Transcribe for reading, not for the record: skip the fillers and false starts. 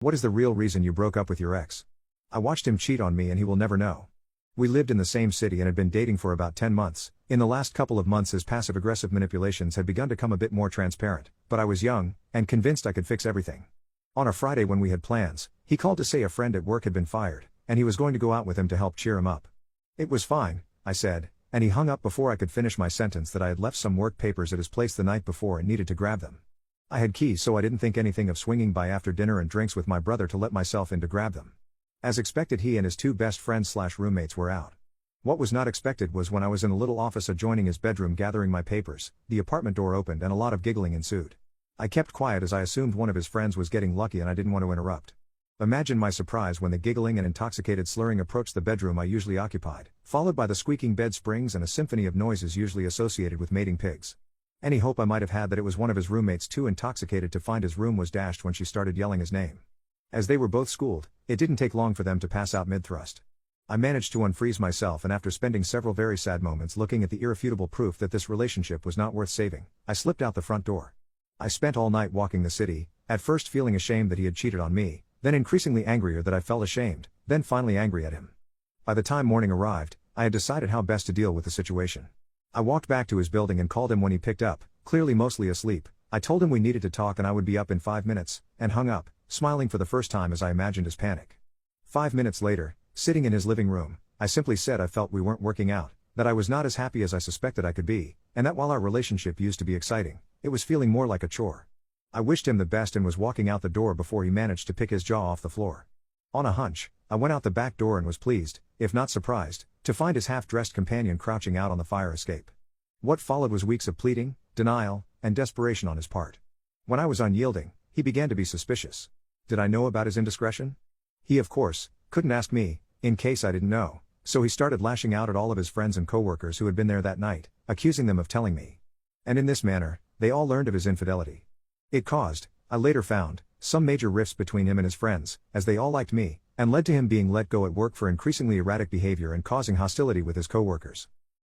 What is the real reason you broke up with your ex? I watched him cheat on me and he will never know. We lived in the same city and had been dating for about 10 months. In the last couple of months his passive-aggressive manipulations had begun to come a bit more transparent, but I was young, and convinced I could fix everything. On a Friday when we had plans, he called to say a friend at work had been fired, and he was going to go out with him to help cheer him up. It was fine, I said, and he hung up before I could finish my sentence that I had left some work papers at his place the night before and needed to grab them. I had keys so I didn't think anything of swinging by after dinner and drinks with my brother to let myself in to grab them. As expected he and his two best friends/roommates were out. What was not expected was when I was in a little office adjoining his bedroom gathering my papers, the apartment door opened and a lot of giggling ensued. I kept quiet as I assumed one of his friends was getting lucky and I didn't want to interrupt. Imagine my surprise when the giggling and intoxicated slurring approached the bedroom I usually occupied, followed by the squeaking bed springs and a symphony of noises usually associated with mating pigs. Any hope I might have had that it was one of his roommates too intoxicated to find his room was dashed when she started yelling his name. As they were both schooled, it didn't take long for them to pass out mid-thrust. I managed to unfreeze myself and after spending several very sad moments looking at the irrefutable proof that this relationship was not worth saving, I slipped out the front door. I spent all night walking the city, at first feeling ashamed that he had cheated on me, then increasingly angrier that I felt ashamed, then finally angry at him. By the time morning arrived, I had decided how best to deal with the situation. I walked back to his building and called him when he picked up, clearly mostly asleep. I told him we needed to talk and I would be up in 5 minutes, and hung up, smiling for the first time as I imagined his panic. 5 minutes later, sitting in his living room, I simply said I felt we weren't working out, that I was not as happy as I suspected I could be, and that while our relationship used to be exciting, it was feeling more like a chore. I wished him the best and was walking out the door before he managed to pick his jaw off the floor. On a hunch, I went out the back door and was pleased, if not surprised, to find his half-dressed companion crouching out on the fire escape. What followed was weeks of pleading, denial, and desperation on his part. When I was unyielding, he began to be suspicious. Did I know about his indiscretion? He, of course, couldn't ask me, in case I didn't know, so he started lashing out at all of his friends and coworkers who had been there that night, accusing them of telling me. And in this manner, they all learned of his infidelity. It caused, I later found, some major rifts between him and his friends, as they all liked me, and led to him being let go at work for increasingly erratic behavior and causing hostility with his coworkers.